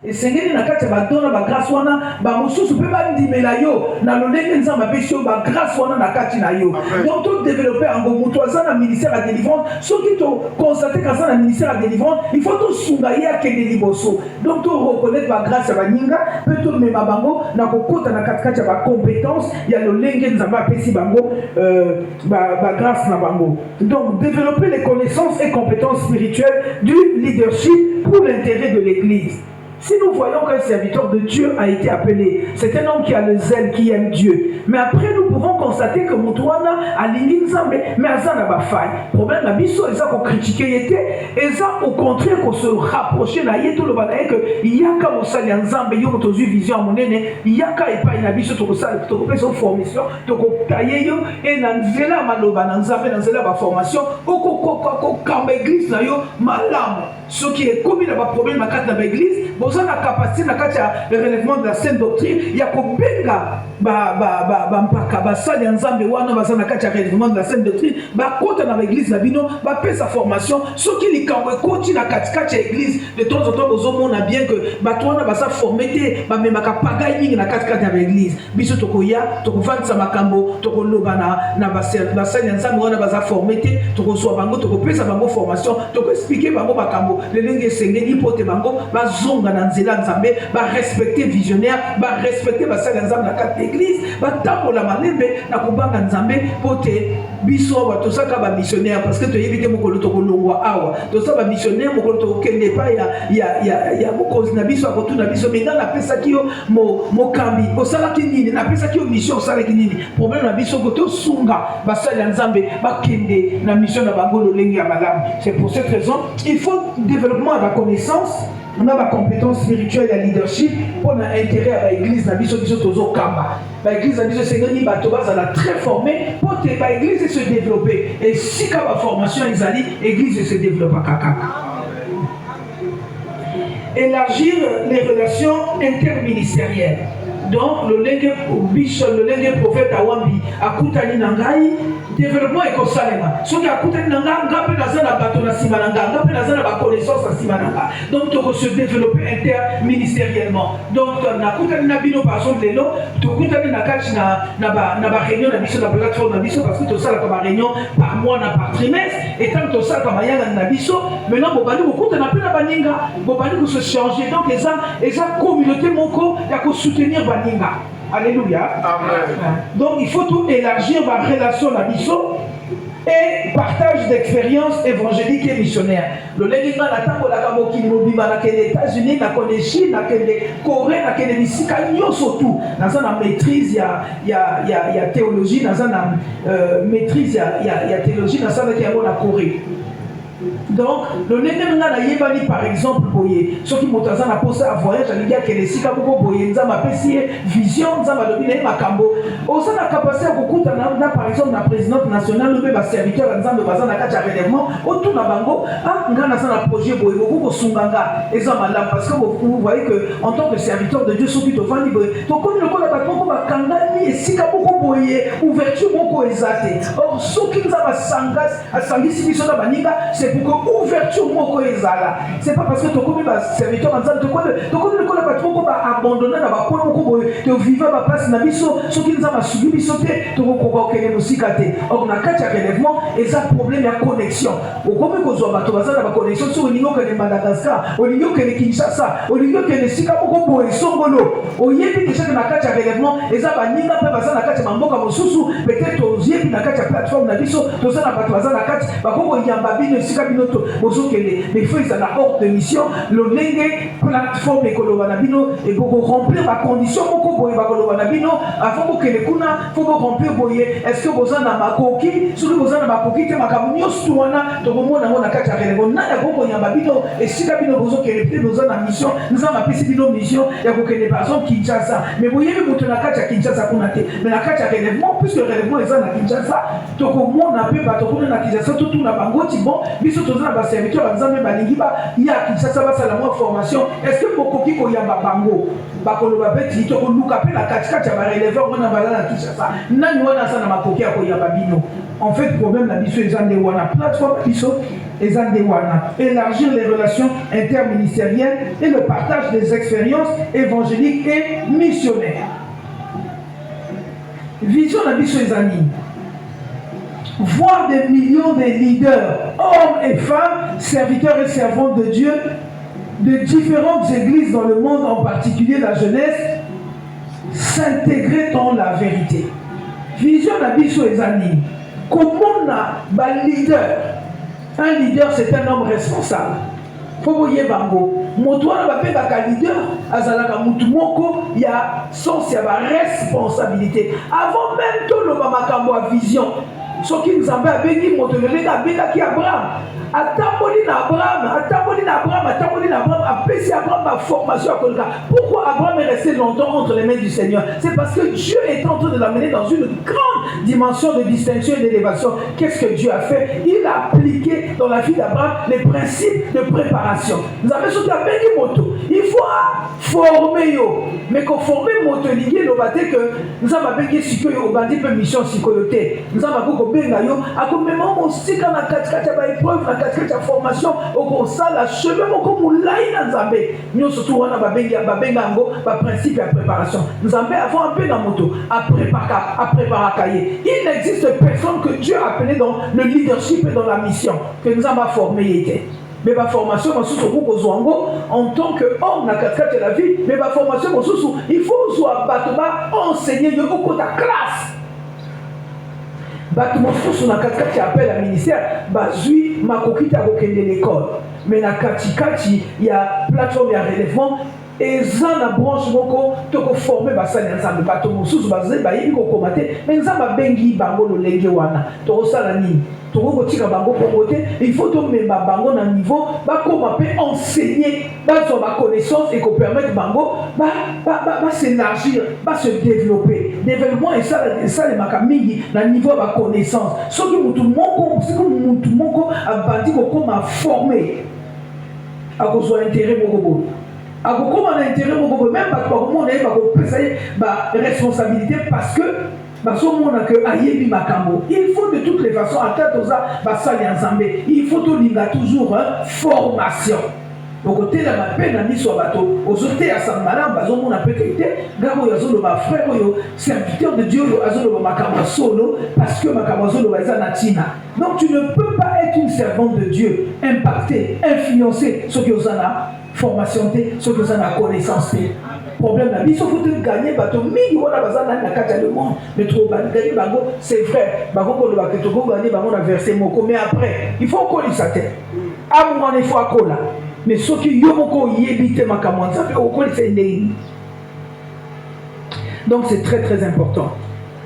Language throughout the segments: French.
et sengeli na kati ba dona ba grâce wana ba mususu pe ba ndimela yo na lolenge nzamba pesio ba grâce wana na kati na yo. Donc tout développer en mutu azana ministère à délivrance, ce qui to constater que ça na ministère à délivrance, il faut to sungaye ke liboso. Donc to reconnaître ba grâce ba ninga, peut to me bango na kokota na kati ba compétence, il y a lolenge nzamba pesi bango ba grâce na bango. Donc développer les connaissances et compétences spirituelles du leadership pour l'intérêt de l'Église. Si nous voyons qu'un serviteur de Dieu a été appelé, c'est un homme qui a le zèle, qui aime Dieu. Mais après, nous pouvons constater que Moutouana a l'ingin mais Azana ba faille. Problème, la biso, ils ont critiqué, et ça, au contraire, qu'on se rapprochait, là, il y a tout le bataille que il y a qu'à Moussali Nzambe, il y a une vision à mon aîné, il y a qu'à y pas une biso, tu as une formation, tu as taillé, et Nanzela Maloba, Nzambe, Nanzela ba formation, au camp église, là, malam. Ce qui est commis là-bas, problème à quatre dans l'église, vous avez la capacité de relèvement de la sainte doctrine, il y a qu'au benga, relèvement de la sainte doctrine, quand dans l'église, sa formation, ce qui est continue à l'église, de temps en temps, vous avez bien que Batouana va se former, mais ma pagaille na dans l'église. Biso tokoya, tokofan samakambo, tokolobana, na bassin ensemble, on va se former, tokosoa bango, tokopesa bango formation, toko expliquer bango bakambo. Les langues sengeli pote bango ba zonga na nzela nzambe ba respecter visionnaire ba respecter ba sala nzambe na kati l'église ba tambola malembe na kubanga nzambe pote biso ba tosaka ba missionnaire parce que to yebite mokolo to kolongwa awa to sa ba missionnaire mokolo to kende pa ya mokozi na biso akotu na biso mais na pesa kio mo kambi ko sala kinini na pesa kio mission sala kinini problème na biso ko to sunga ba sala nzambe ba kende na mission na bango lolengi ya malamu. C'est pour cette raison il faut développement à la connaissance, on a la compétence spirituelle et la leadership pour l'intérêt à l'église, la biso tozo kamba. L'église, la biso sengani batoba ça la très formée pour que l'église se développer. Et si quand la formation exali, l'église se développe à kaka. Élargir les relations interministérielles. Donc le lengue prophète Awambi akutani nangai développement écosalema soki akutani nanga ngape nazana bato na sima nanga ngape nazana ba connaissance na sima nanga donc to se développer interministériellement donc nakutani na bino par exemple lelo tokutani na kati na ba réunion na biso na plateforme na biso parce que to sala ba réunion par mois na par trimestre et tant to sala ba yanga na biso maintenant bobali bokutana pe na baninga bobali ko se changer donc les communauté moko ya ko soutenir baninga. Alléluia. Amen. Donc il faut tout élargir ma relation à biso et partage d'expériences évangéliques et missionnaires. Le légume na tango la kaboki mobima na les États-Unis, na Chine, na Corée, na Mexique, surtout dans la maîtrise il y a théologie, dans la maîtrise il y a théologie dans la Corée. Donc, le Nénémina na yebani par exemple, boye, ceux qui montent à poser à voyage, à l'idée que les sika beaucoup boye, nous avons vision, nous avons donné makambo. Aussi, la capacité à beaucoup par exemple, la présidente nationale, le serviteur, nous avons besoin d'un cadre relèvement, autour de la bango, ah, nous avons un projet boye, beaucoup de sunganga, et ça madame, parce que vous voyez que en tant que serviteur de Dieu, ceux qui te vendent, donc comme le code de bâtiment, comme un kangani, et sika beaucoup boye, ouverture beaucoup exaltée. Or, ceux qui nous avons sangas, à sangis, si nous avons c'est pour que ouverture moko ezala. C'est pas parce que tu connais ba serviteur ensemble tu connais le col bâtiment ko ba abandonner na ba ko moko boye tu vivre ba place na biso ce qui nous a subi biso te to ko ko kele musika te. Or na kati ya relèvement et ça problème ya connexion. Au comme ko zo ba to bazana ba connexion sur ningo ke Madagascar, au ningo ke Kinshasa, au ningo ke sika moko boye songolo. Au yebi déjà na kati ya relèvement et ça ba ninga pe bazana kati ya mboka mosusu peut-être au yebi na kati ya plateforme na biso to za na ba to bazana kati ba ko yamba bino sika bino mais il faut qu'ils aient hors de mission le lengue plateforme écolo et pour remplir ma condition beaucoup boye bakolobana avant que les kuna faut remplir boye est-ce que vous en avez ma coquille sur vous en avez ma coquille te makamunyo stuana to bomona na kati ya relèvement na ya boko nyamba bino et si kabino bozo que les nous en mission nous en appelé bino mission ya ko que les personnes Kinshasa mais boye mutu na kati ya Kinshasa kuna te mais na kati ya relèvement puisque relèvement est na Kinshasa to ko mona pe ba to kuna na Kinshasa tout na bangoti bon biso to na ba serviteur banzambe balingi ba ya Kinshasa ba sala mo formation est-ce que bokoki ko yamba bango bakoloba beti to ko luka pe la kati ya ba relèveur on na bala na Kinshasa nani wana sana makoki ya ko yamba bino en fait problème la biso ezande wana plateforme biso élargir les relations interministérielles et le partage des expériences évangéliques et missionnaires. Vision de biso ezali voir des millions de leaders, hommes et femmes, serviteurs et servantes de Dieu, de différentes églises dans le monde, en particulier la jeunesse, s'intégrer dans la vérité. Vision de biso ezali comment un leader. Un leader, c'est un homme responsable. Faut voyer bango. Motoana va faire un leader. Azalaka mutumoko, il y a sens, il y a responsabilité. Avant même tout le makambo à vision. Ce qui nous a béni, motoléga qui Abraham. Attamboli na Abraham, apprécie Abraham ma formation à Kolka. Pourquoi Abraham est resté longtemps entre les mains du Seigneur? C'est parce que Dieu est en train de l'amener dans une grande dimension de distinction et d'élévation. Qu'est-ce que Dieu a fait? Il a appliqué dans la vie d'Abraham les principes de préparation. Nous avons surtout à béni moto. Il faut former yo. Mais qu'on forme moto lié, nous avons dit que nous avons béni sikoyo, on dit peu mission sikoyoté. Nous avons beaucoup béni yo. À comme même on sait qu'on a quatre épreuves. La formation au sala chemin comme laïna nzambe nous surtout on a babengango ba principe de préparation nous avons avant un peu dans moto à préparer il n'existe personne que Dieu a appelé dans le leadership et dans la mission que nous avons formé mais ma formation en tant qu'homme dans de la vie mais ma formation il faut soit enseigner au côté de classe. Bato mosusu na katikati appel à ministère bazui makokita kokende l'école mais na katikati ya plateforme ya relèvement eza na branche moko toko former basali ensemble bato mosusu bazali bayebi kokomate mais nzamba bengi bango lolenge wana tokosala nini tokokotika bango promote il faut tomemba bango na niveau bakoma pe enseigner bazwa ba connaissance et ko permettre bango s'élargir se développer développement et ça les makamingi na niveau ba connaissance soki mutu moko abandi kokoma former akozwa intérêt moko akokoma na intérêt moko même bato bakomona ye bakopesa ye ba responsabilité parce que basomona que ayebi makambo. Il faut de toutes les façons atteindre basali ensemble. Il faut toujours formation. Donc côté la peine ami soit bateau aux autres à sa malin bazomona peut-être gabo yazolo ba frère yo serviteur de Dieu azolo makambo solo parce que makambo solo baza natina. Donc tu ne peux pas être une servante de Dieu, impacter, influencer ce que vous avez formation, ce que vous avez connaissance. Problème là, il faut gagner bateau mingi wala bazana na kata le monde mais trop gagner bango c'est vrai bango ko le bateau ko gagner bango na verser moko mais après il faut coller sa tête à mon il faut coller mais ce qui yo moko yebite makamwa ça fait au coller c'est né. Donc c'est très très important.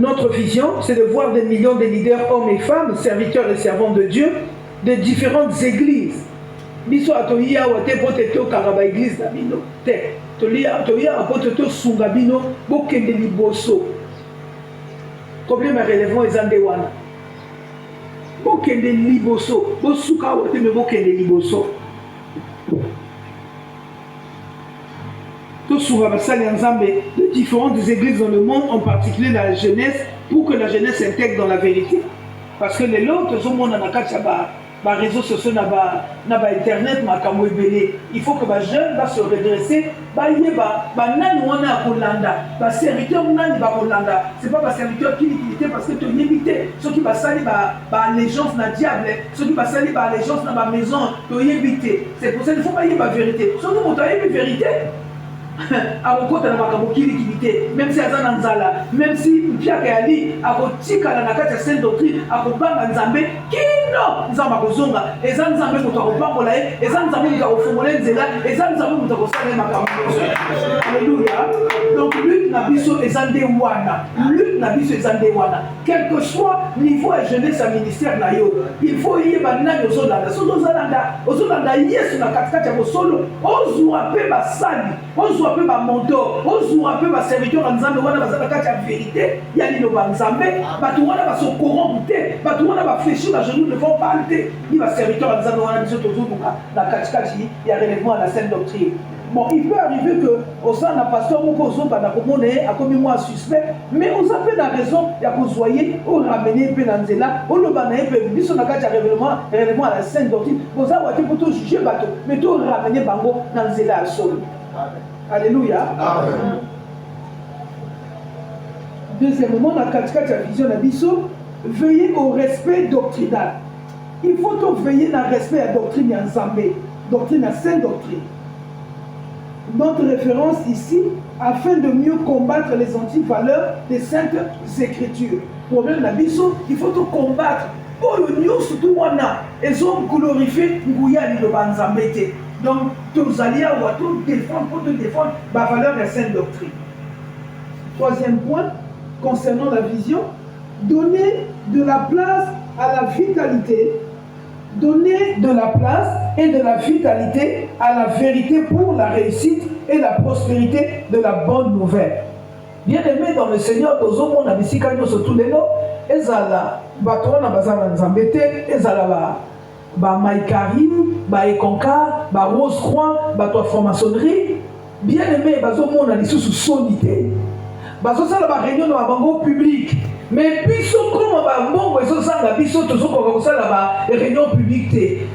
Notre vision c'est de voir des millions de leaders hommes et femmes serviteurs et servantes de Dieu de différentes églises. Biso atoya wote pote to karaba église na bino te tolia pote to sunga bino bokende liboso problème relevant ezande wana bokende liboso bosuka wote me bokende liboso to sunga basali nzambe de différentes églises dans le monde en particulier la jeunesse pour que la jeunesse s'intègre dans la vérité parce que les autres au monde na kachaba les réseaux sociaux na internet makambo ebele il faut que les jeunes se redresser nani wana kolanda ba serviteur nani ba kolanda c'est pas ba serviteur qui limité parce que tu limité ceux qui basali ba allégeance na diable ceux qui basali ba allégeance na ba maison to limité c'est pour ça qu'il faut pas y ba vérité ceux qui montent une vérité akokota na makambo kilikilité même si aza na nzala même si mpiaka yali akotikala na kati ya sainte doctrine akobanga nzambe kino nzambe akozonga eza nzambe moto akopambola ye eza nzambe moto akofongola nzela eza nzambe moto akosala ye makambo alléluia donc lutte na biso eza nde wana lutte na biso eza nde wana quel que soit niveau ya jeunesse ya ministère na yo il faut yeba nani ozolanda soki ozolanda yesu na katikati ya bosolo ozwa mpe basali ozwa mpe bamontor ozwa mpe baserviteur ya nzambe wana baza na kati ya vérité ya liloba nzambe bato wana basokorompu te bato wana bafléchir na genou devant bale te ni baserviteur ya nzambe wana biso tozoluka na katikati ya relèvement ya la sainte doctrine Bon, il peut arriver que au sein d'un pasteur, a commis moi suspect, mais on s'appelle la raison, il y a que vous soyez, ou ramener Penanzela, ou le banaï, puis on a qu'à réellement à la sainte doctrine, vous avez pour tout juger bateau, mais tout ramener Bango Nanzela à sol. Alléluia. Amen. Deuxièmement, la vision de la vision, veiller au respect doctrinal. Il faut donc veiller au respect à la doctrine ensemble, doctrine à sainte doctrine. Notre référence ici, afin de mieux combattre les antivaleurs des saintes écritures. Problème de la vision, il faut tout combattre. Oh, nous, surtout, ils ont glorifié Ngouya de Banzambete. Donc, tous alliés à tout défendre, pour te défendre la valeur de la sainte doctrine. Troisième point, concernant la vision, donner de la place à la vitalité, donner de la place et de la vitalité à la vérité pour la réussite et la prospérité de la bonne nouvelle. Bien aimé dans le Seigneur, on a dit surtout les noms, ezala batona bazana nzambete, ezala ba maïkarim, ba ekonka, ba rose croix, ba toi franc-maçonnerie. Bien aimé, bazomo on a dit sous sonité. Bazosala ba réunion dans bango public. Mais biso comme ba mbongo ezosanga biso tozokoka kosala ba réunion publique.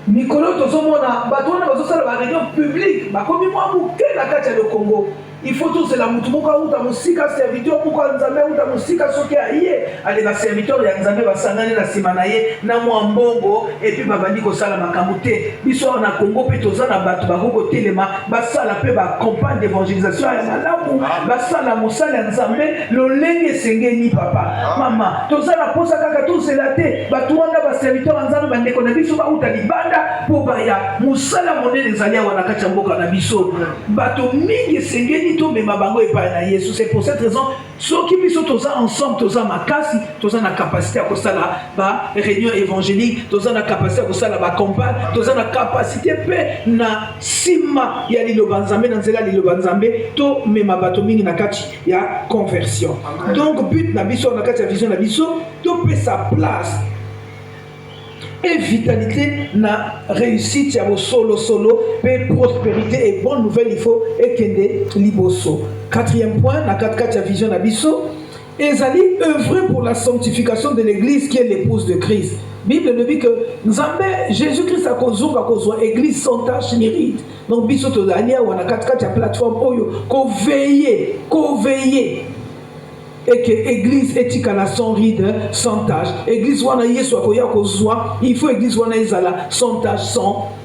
Mikolo tozomona batona bazosala ba réunion publique. Bakomi mwa muke na kati ya Congo. Il faut tous la mutumoka uta musika serviteur pourquoi nzambe uta musika soki aye ale ba serviteur ya nzambe basangane na simanaye na mwa mbongo et puis babandi ko sala makambo te biso na Congo pe tozana bato bakoko telema basala pe ba campagne d'évangélisation ya malamu basala musala ya nzambe lolenge sengeni papa mama tozana posa kaka tozela te bato wana ba serviteur ya nzambe bandeko na biso ba uta libanda po baya musala monene ezali awa na kati ya mboka na biso bato mingi sengeni c'est pour cette raison ceux qui biso toza ensemble toza makasi toza na capacité à kosala ba réunion évangélique toza na capacité à kosala ba campagne toza na capacité pe na sima ya liloba nzambe na nzela liloba nzambe to mema bato mingi na kati ya conversion. Donc but na biso na kati ya vision na biso to pe sa place et vitalité na réussite ya solo pe prospérité et bonne nouvelle il faut ekende liboso. Quatrième point na 4 ya vision na biso ezali œuvrer pour la sanctification de l'église qui est l'épouse de Christ. Bible nous dit que Nzambe Jésus-Christ a kozonga kozwa église sans tache ni ride. Donc biso to dania wana 4 ya plateforme oyo ko veiller et que l'église est sans ride, sans tache. L'église wana yesu akoya kozwa, il faut l'église wana ezala sans tache,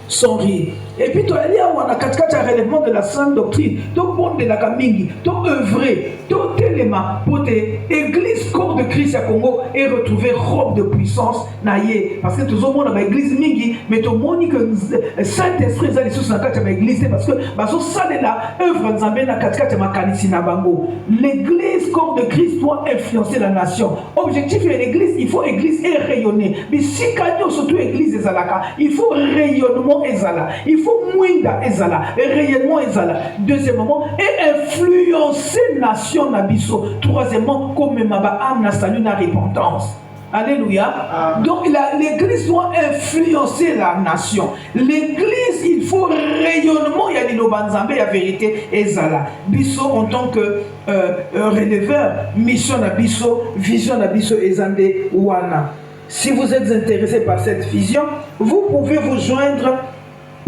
sans ride. Et puis tu as dit on a 4 relèvement de la sainte doctrine. Donc bon de la kamingi, donc œuvrer, donc élément pour que l'église corps de Christ à Congo et retrouver robe de puissance naïe parce que tout le monde a l'église mingi mais tout le monde que Saint-Esprit est allé sur sa carte à l'église parce que baso ça de la œuvre nzambe na 4 makanisi na bango. L'église corps de Christ doit influencer la nation. Objectif de l'église, il faut église et rayonner. Mais si kanyo surtout église ezalaka, il faut rayonnement ezala. Il faut mouinda ezala, rayonnement ezala. Deuxièmement, et influencer nation nabiso. Troisièmement, comme maba âme na salut na repentance. Alléluia. Donc l'église doit influencer la nation. L'église, il faut rayonnement. Il y a des nobanzambe, il y a vérité ezala. Biso en tant que releveur, mission nabiso, vision nabiso ezande wana. Si vous êtes intéressé par cette vision, vous pouvez vous joindre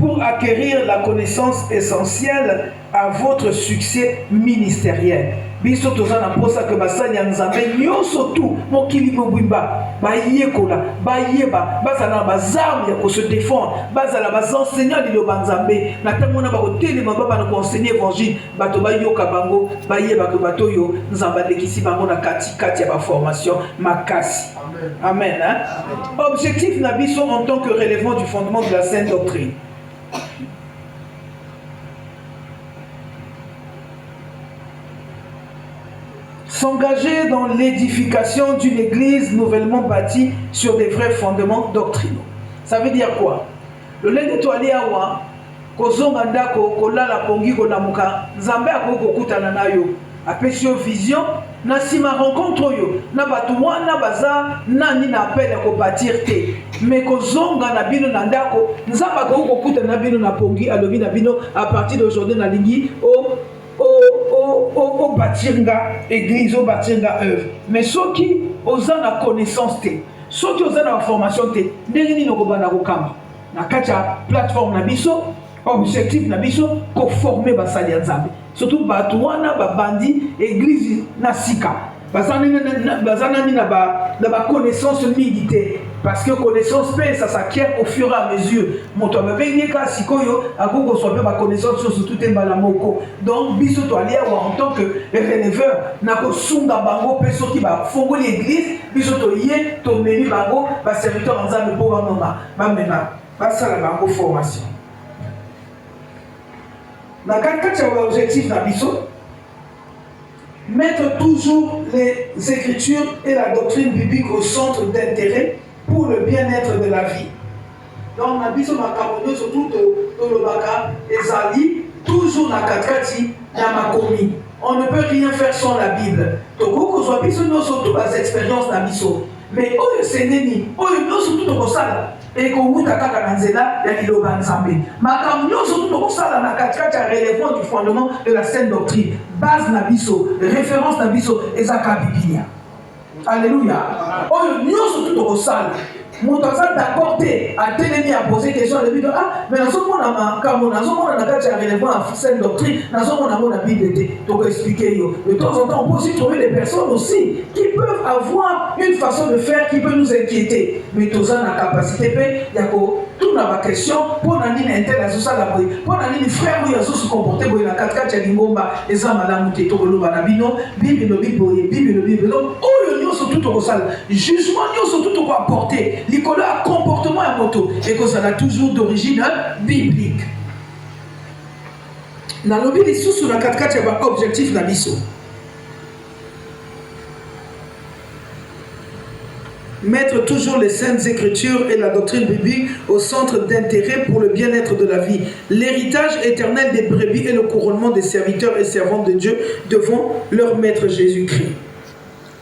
pour acquérir la connaissance essentielle à votre succès ministériel. Biso tozana posa que basali nzambe nyoso tu mokili mobimba bayekola bayeba bazana bazarme ya ko se défendre bazala bazenseignant de l'obanzambe na tamona ba kotelema baba na enseigner évangile bato bayoka bango bayeba que bato yo nzamba lekisi bango na kati ya ba formation makasi. Amen. Amen. Objectif na biso en tant que relèvement du fondement de la sainte doctrine. S'engager dans l'édification d'une église nouvellement bâtie sur des vrais fondements doctrinaux. Ça veut dire quoi? Le lende toali awa kozonga ndako kolala pongi konamuka nzambe akoko kutana nayo apesio vision na sima rencontre oyo na bato wana baza nani na appel ya kobâtir te mais kozonga na bino na ndako nzambe akoki kokuta na bino na pongi alobi na bino à partir d'aujourd'hui nalingi o bâtir nga église o bâtir nga œuvre mais soki oza na connaissance te soki oza na formation te ndenge nini okobanda kokamba na kati ya plateforme na biso objectif na biso koforme basali ya nzambe surtout bato wana babandi église na sika baza nani na baconnaissance mingi te parce que connaissance mpe ça s'acquiert au fur et à mesure moto ababengi ka sikoyo akoki kozwa mpe baconnaissance oyo surtout te mbala moko donc biso toali awa en tant que releveur na kosunga bango mpe soki bafongoli église biso toye tomemi bango baserviteur ya nzambe mpo bamema basala bango formation na kati ya objectif na biso mettre toujours les écritures et la doctrine biblique au centre d'intérêt pour le bien-être de la vie. Donc, na biso makambo surtout tolobaka ezali toujours na katikati ya makomi. On ne peut rien faire sans la Bible. Toko kozwa biso nyonso to bas expérience na biso. Mais oyo seneni, oyo nyonso to kosala ekowuta kaka na nzela ya liloba nzambe. Makambo nyonso to kosala na katikati ya relèvement du fondement de la saine doctrine. Base na biso, référence na biso ezaka Biblia. Alléluia. Oyo nyonso to kosala moto aza d'accord te atelemi a poser question de Bible mais nazomona makambo nazomona na kati ya relèvement ya saine doctrine nazomona ngo na Bible te toko expliquer yo de temps en temps on peut aussi trouver des personnes aussi qui peuvent avoir une façon de faire qui peut nous inquiéter mais toza na capacité pe ya ko tuna ba question pour na nini intel azosala boye pour na nini frère oyo azosu comporter boye na kati ya lingomba eza malamu te tokoloba na bino Bible lobi boye Bible lobi donc oyo nyonso tout tokosala jugement nyonso tout toko apporter likolo ya comportement ya moto ekozala toujours d'origine biblique nalobi lisusu na katikati ya baobjectif na biso mettre toujours les saintes écritures et la doctrine biblique au centre d'intérêt pour le bien-être de la vie, l'héritage éternel des brebis et le couronnement des serviteurs et servantes de Dieu devant leur maître Jésus-Christ.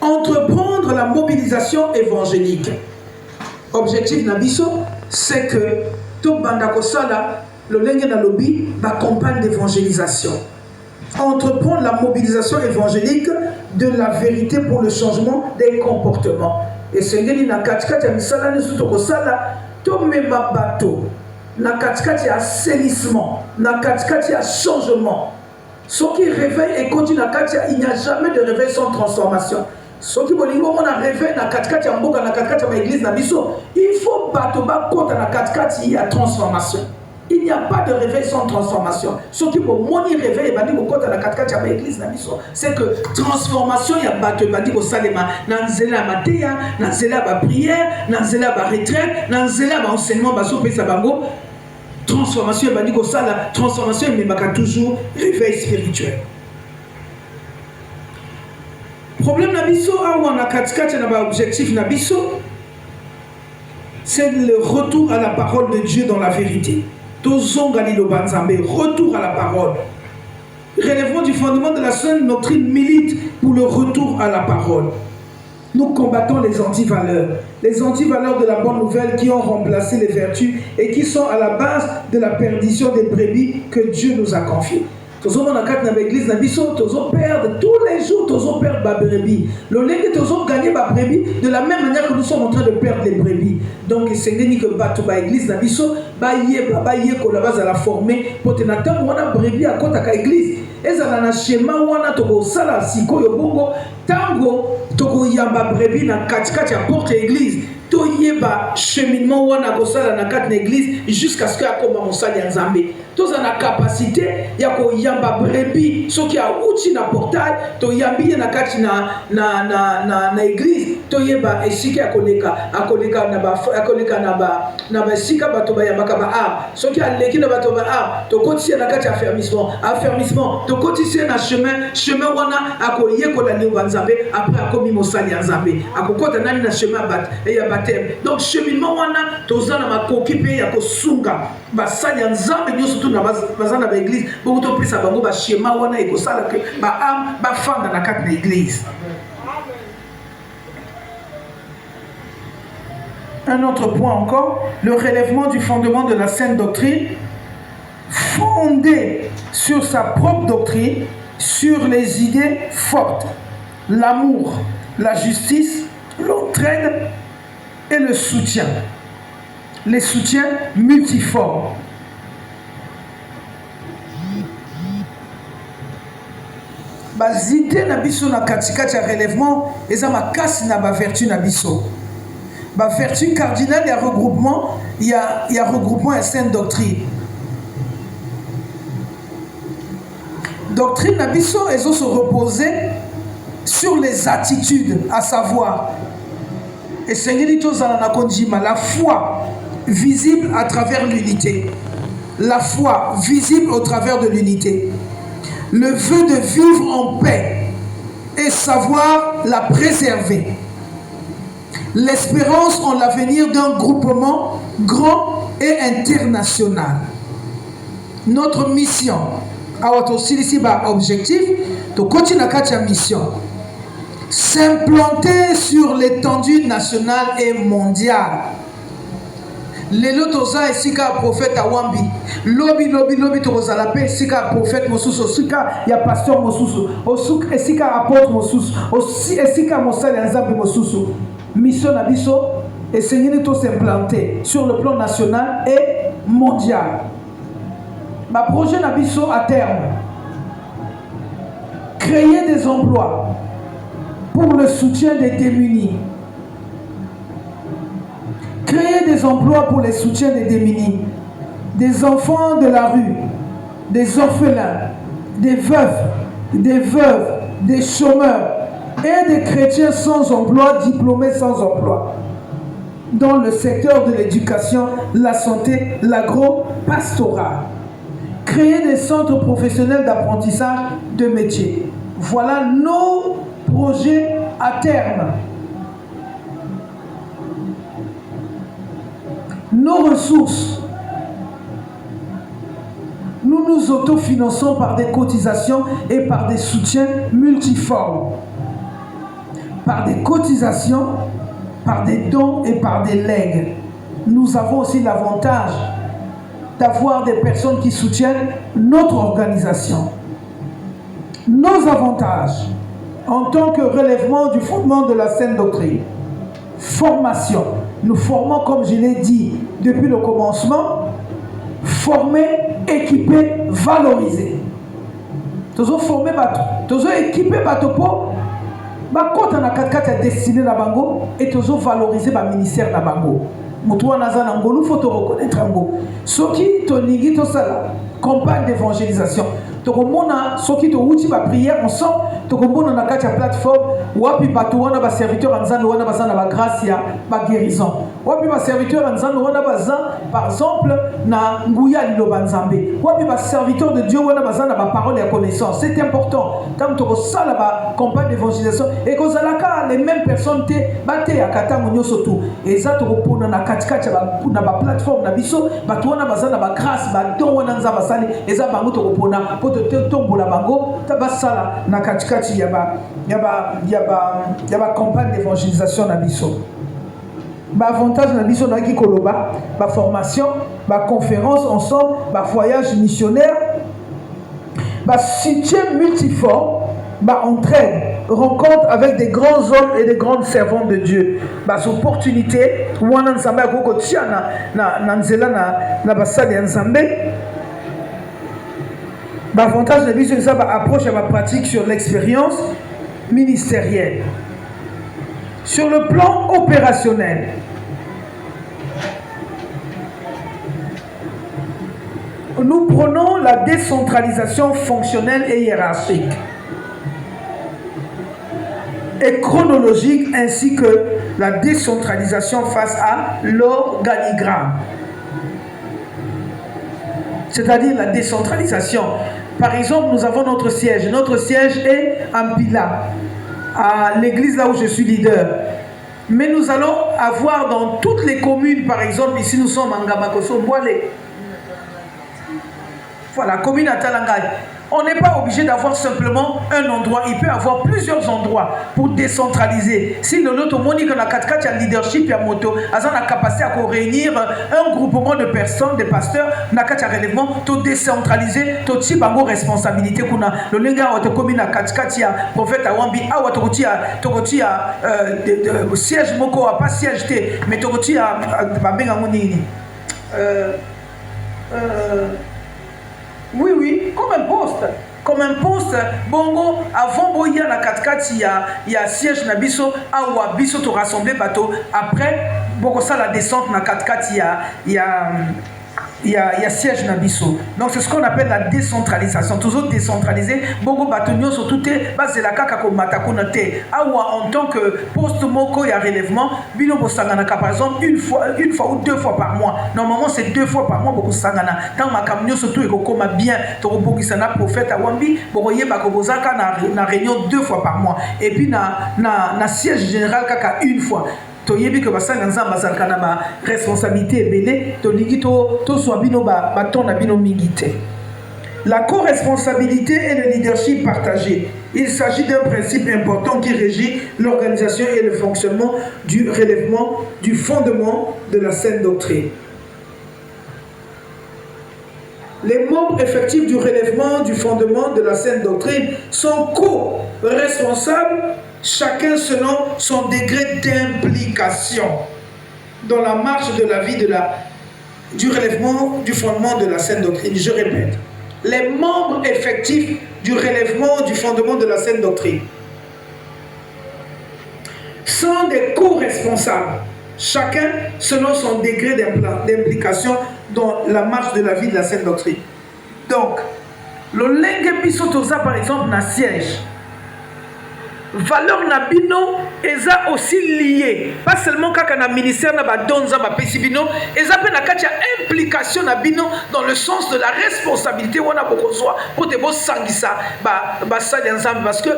Entreprendre la mobilisation évangélique. Objectif Nabiso, c'est que tout bandakosala, le lenge na lobby, la campagne d'évangélisation. Entreprendre la mobilisation évangélique de la vérité pour le changement des comportements. Et ce ngeni na katikati ya misala nesu tokosala to mema bato na katikati ya assainissement na katikati ya changement. Ce qui réveille et continue na kati ya il n'y a jamais de réveil sans transformation. Ce qui bolingo mona réveil na katikati ya mboka na katikati ya église na biso, il faut bato ba kota na katikati ya transformation. Il n'y a pas de réveil sans transformation. Ce qui pour moni réveil bandi ko kota na katikati ya église na biso, c'est que transformation ya bato bandi ko salema na nzela mateya, na nzela ba prière, na nzela ba retraite, na nzela ba enseignement baso pesa bango. Transformation bandi ko sala, transformation mais baka toujours réveil spirituel. Problème na biso awa na katikati na ba objectif na biso, c'est le retour à la parole de Dieu dans la vérité. Retour à la parole. Relèvement du fondement de la saine doctrine milite pour le retour à la parole. Nous combattons les antivaleurs de la bonne nouvelle qui ont remplacé les vertus et qui sont à la base de la perdition des brebis que Dieu nous a confiées. Tous l'église perdre tous les jours, tous perdre la brebis. Tous gagner la brebis de la même manière que nous sommes en train de perdre les brebis. Donc c'est que l'église n'a pas la former pour te n'attendre la brebis à côté de l'église. Et ça na schéma wana toko sala siko yo bongo tango toko yamba brebis na katikati ya porte église. To yeba cheminement wana ko sala na kati na église jusqu'à ce que akoma mosali ya Nzambe. To za na capacité ya ko yamba brebis soki a uti na portail to yambi na kati na église to yeba esika akoleka na ba sika bato ba yamba ba arme soki aleki na bato ba arme to kotisi na kati affermissement to kotisi na chemin wana akoyekola ni Nzambe après akomi mosali ya Nzambe akokota nani na chemin ya baptême. Donc cheminement wana tozana makoki pe ya kosunga basali ya Nzambe nyoso tu na bazana ba église beaucoup to pesa bango ba schéma wana ekosala ke ba am ba fanda na kati na église. Un autre point encore, le relèvement du fondement de la saine doctrine, fondé sur sa propre doctrine, sur les idées fortes, l'amour, la justice, l'entraide et le soutien. Les soutiens multiformes. Bazide na biso na katikati ya relèvement, eza makasi na ba vertu na biso. Ba vertu cardinale ya regroupement, il y a regroupement et sainte doctrine. Doctrine na biso ezo se reposer sur les attitudes, à savoir et sengeli tozala na kondima, la foi visible à travers l'unité. La foi visible au travers de l'unité. Le vœu de vivre en paix et savoir la préserver. L'espérance en l'avenir d'un groupement grand et international. Notre mission, ici objectif, de continuer à mission, s'implanter sur l'étendue nationale et mondiale. Lelo toza esika prophète awambi lobi tozala pe esika prophète mosusu esika ya pasteur mosusu osuka esika apôtre mosusu esika mosali ya nzambe mosusu. Mission na biso esengeli to s'implanter sur le plan national et mondial. Ma projet na biso à terme, créer des emplois pour le soutien des démunis. Créer des emplois pour le soutien des démunis, des enfants de la rue, des orphelins, des veufs, des chômeurs et des chrétiens sans emploi, diplômés sans emploi, dans le secteur de l'éducation, la santé, l'agro-pastoral. Créer des centres professionnels d'apprentissage de métiers. Voilà nos projets à terme. Nos ressources, nous nous autofinançons par des cotisations et par des soutiens multiformes. Par des cotisations, par des dons et par des legs. Nous avons aussi l'avantage d'avoir des personnes qui soutiennent notre organisation. Nos avantages en tant que relèvement du fondement de la saine doctrine. Formation. Nous formons, comme je l'ai dit depuis le commencement, former, équiper, valoriser. Toujours former, toujours équiper, pour quand on a 4 destiné na bango et toujours valoriser le ministère na bango. Mutuwa naza na ngolu, faut te reconnaître ngo. Soki to ligi to sala campagne d'évangélisation. Tokomona soki to uti ba prière ensemble, tokomona na kati ya plateforme wapi bato wana ba serviteur nzambe wana bazana ba grâce ya ba guérison. Wapi ba serviteur nzambe wana bazan par exemple na nguya liloba nzambe. Wapi ba serviteur de Dieu wana bazana ba parole ya connaissance. C'est important. Tant to sala ba campagne d'évangélisation et ko zalaka les mêmes personnes te baté ya kata munyoso tout. Et ça to kopona na katikati na ba plateforme na biso bato wana bazana ba grâce ba don wana nzamba sali et ça bango to kopona tombola bango tabasala na katikati ya ba campagne d'évangélisation na biso. Ba avantage na biso na ki koloba ba formation, ba conférence ensemble, ba voyage missionnaire, ba soutien multiforme, ba entraide, rencontre avec des grands hommes et des grandes servantes de Dieu, ba opportunité wana nzambe akoko tia na nzela na basali ya nzambe. L'avantage de la vision, c'est approche à ma pratique sur l'expérience ministérielle. Sur le plan opérationnel, nous prenons la décentralisation fonctionnelle et hiérarchique et chronologique ainsi que la décentralisation face à l'organigramme. C'est-à-dire la décentralisation. Par exemple, nous avons notre siège. Notre siège est à Mpila, à l'église là où je suis leader. Mais nous allons avoir dans toutes les communes, par exemple, ici nous sommes en Ngamakoso, Boile. Voilà, commune à Talangay. On n'est pas obligé d'avoir simplement un endroit. Il peut y avoir plusieurs endroits pour décentraliser. Si le lot monique na katkati ya leadership ya moto, azan la capacité à réunir un groupement de personnes, des pasteurs, na kati ya relèvement, to décentraliser, to ti bango responsabilité kuna. Le lenga wa to komi na katkati ya prophète Awambi, awa to koti ya siège moko pas siège te, mais to koti ya babenga nini. Oui, comme un poste, bongo, avant boya la katkati ya siège na biso, awa biso to rassembler bateau, après, bongo ça la descente na katkati il y a siège na biso. Donc c'est ce qu'on appelle la décentralisation. Toujours décentralisé. Bongo batonio surtout base la kaka ko matakuna te. Awa en tant que poste moko ya relèvement, bino bo sangana par exemple une fois ou 2 fois par mois. Normalement c'est 2 fois par mois boko sangana. Tant makamnyo surtout eko koma bien to bokisa na prophète Awambi, boko yeba ko bozaka na réunion 2 fois par mois. Et puis na siège général kaka une fois. Toyebi que basanga nzamba zalka na ba responsabilité ebele to ligi to so bino ba ton na bino mingite. La co-responsabilité et le leadership partagé. Il s'agit d'un principe important qui régit l'organisation et le fonctionnement du relèvement du fondement de la saine doctrine. Les membres effectifs du relèvement du fondement de la saine doctrine sont co-responsables, chacun selon son degré d'implication dans la marche de la vie du relèvement du fondement de la saine doctrine. Je répète, les membres effectifs du relèvement du fondement de la saine doctrine sont des co-responsables, chacun selon son degré d'implication dans la marche de la vie de la saine doctrine. Donc, le lenge bisotoza par exemple na siège. Valeur na bino eza aussi lié pas seulement kaka na ministère na ba donza ba pesibino eza pe na kati ya implication na bino dans le sens de la responsabilité wana bokozwa pour te bo sangisa ba sali ensemble parce que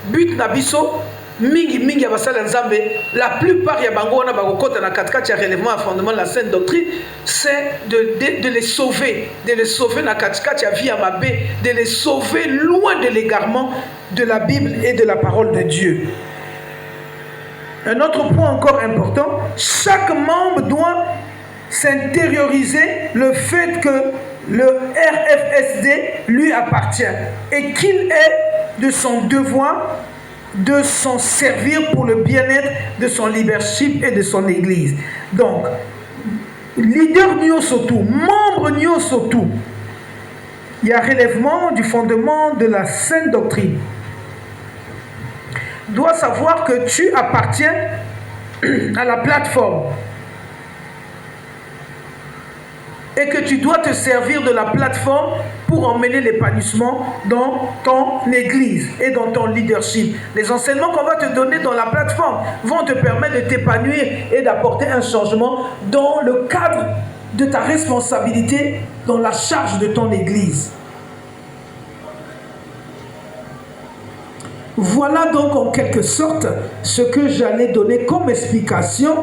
but na biso mingi ya basali nzambe la plupart ya bango wana bakokota na katikati ya relèvement à fondement de la sainte doctrine c'est de les sauver na katikati ya vie ya mabe, de les sauver loin de l'égarement de la Bible et de la parole de Dieu. Un autre point encore important, chaque membre doit s'intérioriser le fait que le RFSD lui appartient et qu'il est de son devoir de s'en servir pour le bien-être de son leadership et de son église. Donc, leader Nyosotu, membre Nyosotu, il y a relèvement du fondement de la sainte doctrine. Dois savoir que tu appartiens à la plateforme et que tu dois te servir de la plateforme pour emmener l'épanouissement dans ton église et dans ton leadership. Les enseignements qu'on va te donner dans la plateforme vont te permettre de t'épanouir et d'apporter un changement dans le cadre de ta responsabilité dans la charge de ton église. Voilà donc en quelque sorte ce que j'allais donner comme explication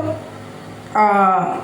à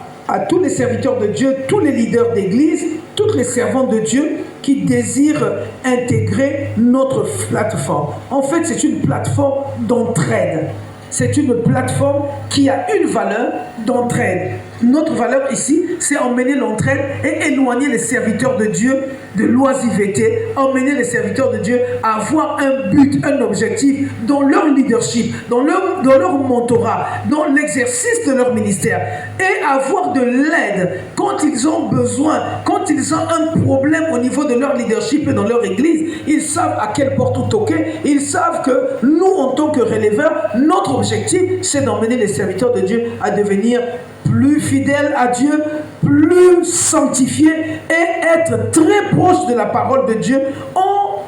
tous les serviteurs de Dieu, tous les leaders d'église, tous les servants de Dieu qui désirent intégrer notre plateforme. En fait, c'est une plateforme d'entraide. C'est une plateforme qui a une valeur d'entraide. Notre valeur ici, c'est emmener l'entraide et éloigner les serviteurs de Dieu de l'oisiveté, emmener les serviteurs de Dieu à avoir un but, un objectif dans leur leadership, dans leur mentorat, dans l'exercice de leur ministère et avoir de l'aide quand ils ont besoin, quand ils ont un problème au niveau de leur leadership et dans leur église. Ils savent à quelle porte toquer, ils savent que nous, en tant que relèveurs, notre objectif, c'est d'emmener les serviteurs de Dieu à devenir plus fidèles à Dieu, plus sanctifiés et être très proches de la parole de Dieu en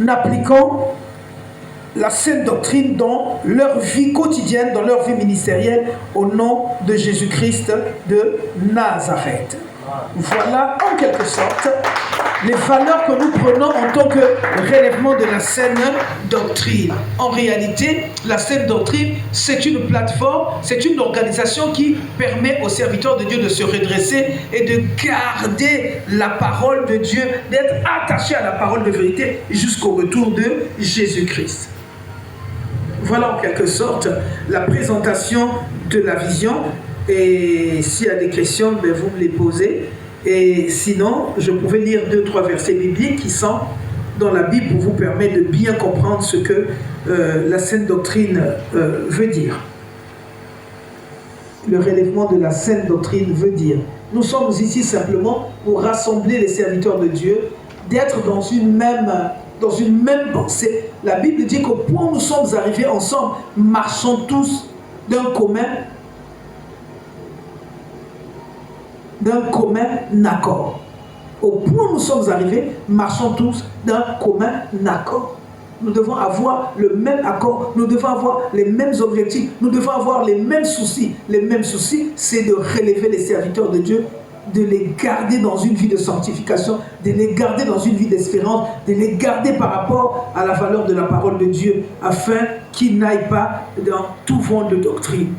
appliquant la sainte doctrine dans leur vie quotidienne, dans leur vie ministérielle, au nom de Jésus-Christ de Nazareth. Voilà en quelque sorte les valeurs que nous prenons en tant que relèvement de la saine doctrine. En réalité, la saine doctrine, c'est une plateforme, c'est une organisation qui permet aux serviteurs de Dieu de se redresser et de garder la parole de Dieu, d'être attachés à la parole de vérité jusqu'au retour de Jésus-Christ. Voilà en quelque sorte la présentation de la vision. Et s'il y a des questions, ben vous me les posez. Et sinon, je pouvais lire 2-3 versets bibliques qui sont dans la Bible pour vous permettre de bien comprendre ce que la saine doctrine veut dire. Le relèvement de la saine doctrine veut dire. Nous sommes ici simplement pour rassembler les serviteurs de Dieu, d'être dans une même pensée. La Bible dit qu'au point où nous sommes arrivés ensemble, marchons tous d'un commun accord. Au point où nous sommes arrivés, marchons tous d'un commun accord. Nous devons avoir le même accord, nous devons avoir les mêmes objectifs, nous devons avoir les mêmes soucis. Les mêmes soucis, c'est de relever les serviteurs de Dieu, de les garder dans une vie de sanctification, de les garder dans une vie d'espérance, de les garder par rapport à la valeur de la parole de Dieu, afin qu'ils n'aillent pas dans tout vent de doctrine.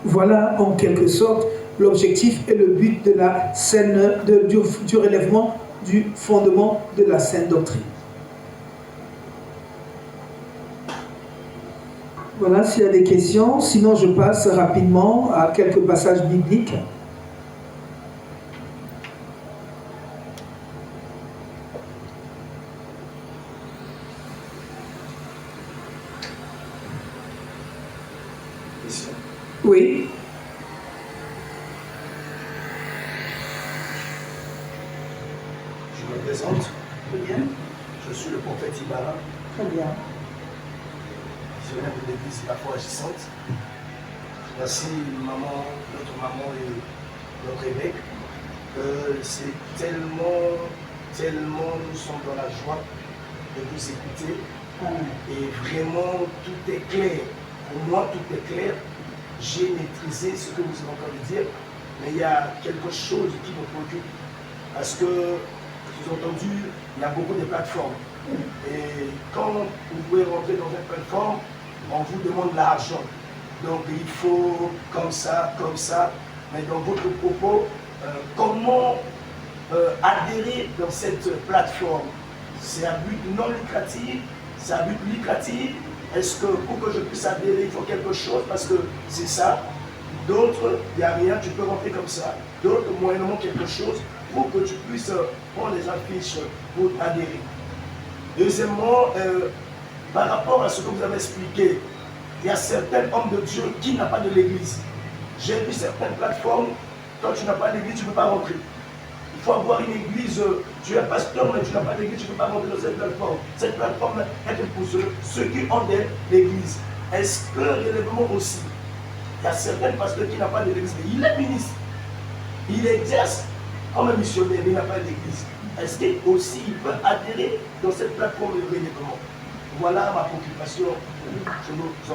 Voilà en quelque sorte l'objectif et le but de la saine, du relèvement du fondement de la saine doctrine. Voilà, s'il y a des questions, sinon je passe rapidement à quelques passages bibliques. Oui. Je me présente. Très bien. Je suis le prophète Ibarra. Très bien. Visionnaire de l'église La Foi Agissante. Merci maman, notre maman et notre évêque. C'est tellement nous sommes dans la joie de vous écouter. Et vraiment tout est clair. Pour moi tout est clair. J'ai maîtrisé ce que vous êtes en train de dire, mais il y a quelque chose qui me préoccupe. Parce que, vous avez entendu, il y a beaucoup de plateformes. Et quand vous pouvez rentrer dans une plateforme, on vous demande l'argent. Donc il faut comme ça. Mais dans votre propos, comment adhérer dans cette plateforme? C'est un but non lucratif, c'est un but lucratif. Est-ce que pour que je puisse adhérer, il faut quelque chose? Parce que c'est ça. D'autres, il n'y a rien, tu peux rentrer comme ça. D'autres, moyennement quelque chose pour que tu puisses prendre les affiches pour adhérer. Deuxièmement, par rapport à ce que vous avez expliqué, il y a certains hommes de Dieu qui n'ont pas de l'église. J'ai vu certaines plateformes, quand tu n'as pas d'église, tu ne peux pas rentrer. Il faut avoir une église, tu es pasteur, mais tu n'as pas d'église, tu ne peux pas rentrer dans cette plateforme. Cette plateforme est pour ceux qui ont l'église. Est-ce que réellement aussi, il y a certains pasteurs qui n'ont pas d'église, mais il est ministre, il exerce comme un missionnaire, mais il n'a pas d'église. Est-ce qu'il aussi il peut adhérer dans cette plateforme de réellement? Voilà ma préoccupation. Je nous en